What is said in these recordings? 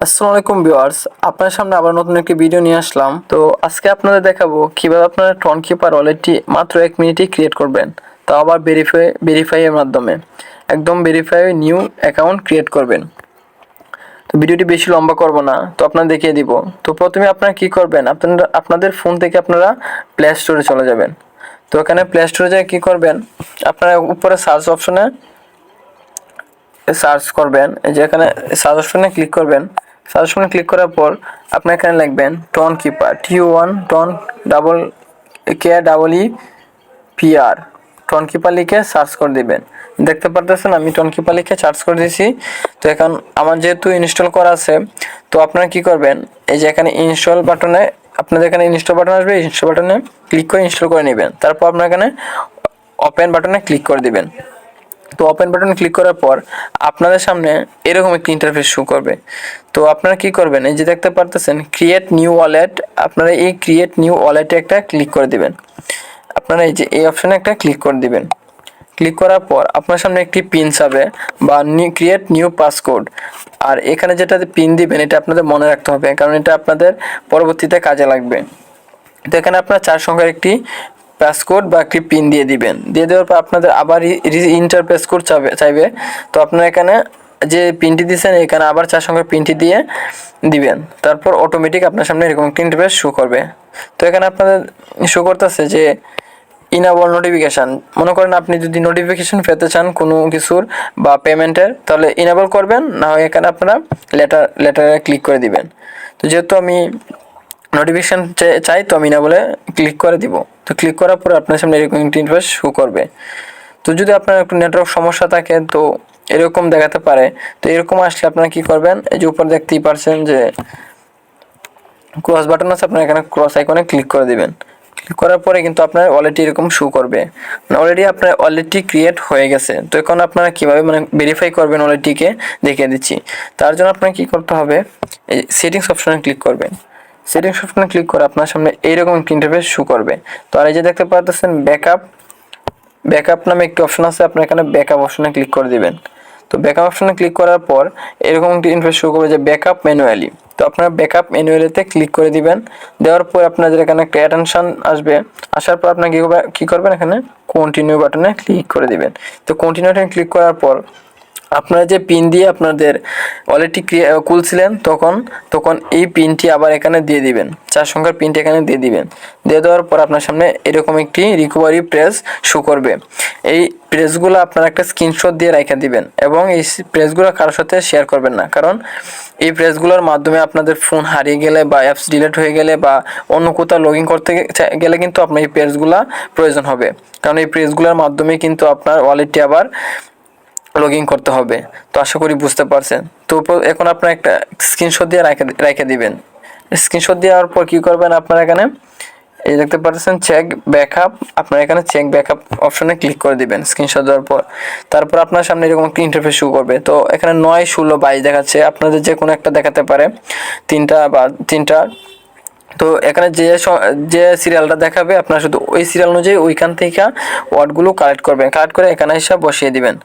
আসসালামু আলাইকুম ভিউয়ার্স, আপনার সামনে আবার নতুন একটি ভিডিও নিয়ে আসলাম। তো আজকে আপনাদের দেখাবো কিভাবে আপনারা টনকিপার ওয়ালেটটি মাত্র 1 মিনিটেই ক্রিয়েট করবেন, তাও আবার ভেরিফাই এর মাধ্যমে একদম ভেরিফাই নিউ অ্যাকাউন্ট ক্রিয়েট করবেন। তো ভিডিওটি বেশি লম্বা করব না, তো আপনারা দেখিয়ে দিব। তো প্রথমে আপনারা কি করবেন, আপনাদের ফোন থেকে আপনারা প্লে স্টোরে চলে যাবেন। তো এখানে প্লে স্টোরে যেয়ে কি করবেন, আপনারা উপরে সার্চ অপশনে সার্চ করবেন, এই যে এখানে সার্চ অপশনে ক্লিক করবেন। সার্চ অপশনে ক্লিক করার পর আপনি এখানে লিখবেন Tonkeeper, TON ton double KEEPR Tonkeeper লিখে সার্চ করে দিবেন। দেখতে পারতেছেন আমি টনকিপার লিখে সার্চ করে দিয়েছি। তো এখন আমার যেহেতু ইনস্টল করা আছে, তো আপনারা কি করবেন, এই যে এখানে ইনস্টল বাটনে আপনাদের এখানে ইনস্টল বাটন আসবে, ইনস্টল বাটনে ক্লিক করে ইনস্টল করে নেবেন। তারপর আপনারা এখানে ওপেন বাটনে ক্লিক করে দিবেন। তো ওপেন বাটনে ক্লিক করার পর আপনাদের সামনে এরকম একটি ইন্টারফেস শো করবে। তো আপনারা কি করবেন, এই যে দেখতে পারতেছেন ক্রিয়েট নিউ ওয়ালেট, আপনারা এই ক্রিয়েট নিউ ওয়ালেটে একটা ক্লিক করে দিবেন। আপনারা এই যে এই অপশনে একটা ক্লিক করে দিবেন। ক্লিক করার পর আপনার সামনে একটি পিন চাবে বা ক্রিয়েট নিউ পাসকোড। আর এখানে যেটা পিন দিবেন এটা আপনাদের মনে রাখতে হবে, কারণ এটা আপনাদের পরবর্তীতে কাজে লাগবে। তো এখানে আপনার 4 সংখ্যার একটি পাসকোড বা একটি পিন দিয়ে দিবেন। দিয়ে দেওয়ার পর আপনাদের আবার ইন্টার পাসকোড চাইবে। তো আপনারা এখানে যে পিনটি দিয়েছেন এখানে আবার 4 সংখ্যার পিনটি দিয়ে দিবেন। তারপর অটোমেটিক আপনার সামনে এরকম একটি ইন্টারফেস শো করবে। তো এখানে আপনাদের শো করতেছে যে ইনেবল নোটিফিকেশান। মনে করেন আপনি যদি নোটিফিকেশান পেতে চান কোনো কিছুর বা পেমেন্টের, তাহলে ইনেবল করবেন, না হয় এখানে আপনারা লেটারে ক্লিক করে দিবেন। তো যেহেতু আমি নোটিফিকেশান চাই, তো আমি না বলে ক্লিক করে দিব। তো ক্লিক করার পরে আপনার সামনে এরকম ইন্টারফেস শো করবে। তো যদি আপনার একটু নেটওয়ার্ক সমস্যা থাকে তো এরকম দেখাতে পারে। তো এরকম আসলে আপনারা কি করবেন, এই যে উপর দেখতেই পারছেন যে ক্রস বাটন আছে, আপনারা এখানে ক্রস আইকনে ক্লিক করে দিবেন। ক্লিক করার পরে কিন্তু আপনার ওয়ালেটটি এরকম শো করবে, অলরেডি আপনার ওয়ালেটটি ক্রিয়েট হয়ে গেছে। তো এখন আপনারা কীভাবে ভেরিফাই করবেন ওয়ালেটটিকে দেখিয়ে দিচ্ছি। তার জন্য আপনার কী করতে হবে, এই সেটিংস অপশনে ক্লিক করবেন। সেটিংস অপশনে ক্লিক করে আপনার সামনে এইরকম একটি ইন্টারফেস শো করবে। তো আর এই যে দেখতে পাচ্ছেন ব্যাকআপ নামে একটি অপশন আছে, আপনার এখানে ব্যাকআপ অপশনে ক্লিক করে দিবেন। তো ব্যাকআপ অপশনে ক্লিক করার পর এরকম একটি ইন্টারফেস শো করবে যে ব্যাকআপ ম্যানুয়ালি। তো আপনারা ব্যাকআপ ম্যানুয়ালিতে ক্লিক করে দিবেন। দেওয়ার পর আপনাদের এখানে একটা অ্যাটেনশন আসবে। আসার পর আপনার কী করবেন, এখানে কন্টিনিউ বাটনে ক্লিক করে দিবেন। তো কন্টিনিউ বাটনে ক্লিক করার পর আপনারা যে পিন দিয়ে আপনাদের ওয়ালেটটি খুলছিলেন তখন এই পিনটি আবার এখানে দিয়ে দিবেন, 4 সংখ্যার পিনটি এখানে দিয়ে দিবেন। দিয়ে দেওয়ার পর আপনার সামনে এরকম একটি রিকভারি প্রেস শো করবে। এই প্রেসগুলো আপনারা একটা স্ক্রিনশট দিয়ে রেখে দিবেন এবং এই প্রেসগুলো কারোর সাথে শেয়ার করবেন না, কারণ এই প্রেসগুলোর মাধ্যমে আপনাদের ফোন হারিয়ে গেলে বা অ্যাপস ডিলিট হয়ে গেলে বা অন্য কোথাও লগ ইন করতে গেলে কিন্তু আপনার এই প্রেসগুলো প্রয়োজন হবে, কারণ এই প্রেসগুলোর মাধ্যমে কিন্তু আপনার ওয়ালেটটি আবার লগ ইন করতে হবে। তো আশা করি বুঝতে পারছেন। তো এখন আপনার একটা স্ক্রিনশট দিয়ে রেখে দিবেন। স্ক্রিনশট দেওয়ার পর কী করবেন, আপনারা এখানে এই দেখতে পাচ্ছেন চেক ব্যাকআপ, আপনারা এখানে চেক ব্যাকআপ অপশনে ক্লিক করে দিবেন স্ক্রিনশট দেওয়ার পর। তারপর আপনার সামনে এরকম একটা ইন্টারফেস শো করবে। তো এখানে 9, 16, 22 দেখাচ্ছে, আপনাদের যে কোনো একটা দেখাতে পারে, 3টা বা 3টা। তো এখানে যে সিরিয়ালটা দেখাবে আপনারা শুধু ওই সিরিয়াল অনুযায়ী ওইখান থেকে ওয়ার্ডগুলো কালেক্ট করবেন, কালেক্ট করে এখানে এসে বসিয়ে দিবেন,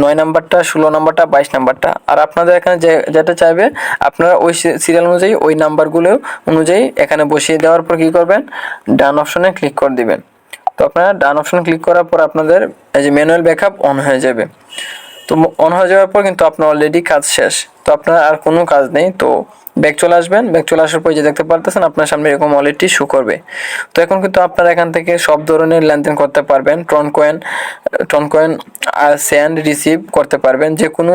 9 নাম্বারটা, 16 নাম্বারটা, 22 নাম্বারটা। আর আপনাদের এখানে যেটা চাইবে আপনারা ওই সিরিয়াল অনুযায়ী ওই নাম্বারগুলো অনুযায়ী এখানে বসিয়ে দেওয়ার পর কী করবেন, ডান অপশনে ক্লিক করে দিবেন। তো আপনারা ডান অপশনে ক্লিক করার পর আপনাদের এই যে ম্যানুয়াল ব্যাকআপ অন হয়ে যাবে। তো অন হয়ে যাওয়ার পর কিন্তু আপনার অলরেডি কাজ শেষ। তো আপনার আর কোনো কাজ নেই। তো ব্যাক চলে আসবেন। ব্যাক চলে আসার পর যে দেখতে পারতেছেন আপনার সামনে এরকম ওয়ালেটটি শো করবে। তো এখন কিন্তু আপনারা এখান থেকে সব ধরনের লেনদেন করতে পারবেন, টন কয়েন সেন্ড রিসিভ করতে পারবেন, যে কোনো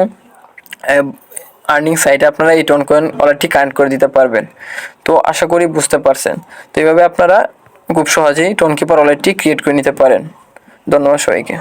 আর্নিং সাইটে আপনারা এই টন কয়েন ওয়ালেটটি কানেক্ট করে দিতে পারবেন। তো আশা করি বুঝতে পারছেন। তো এইভাবে আপনারা খুব সহজেই টনকিপার ওয়ালেটটি ক্রিয়েট করে নিতে পারেন। ধন্যবাদ সবাইকে।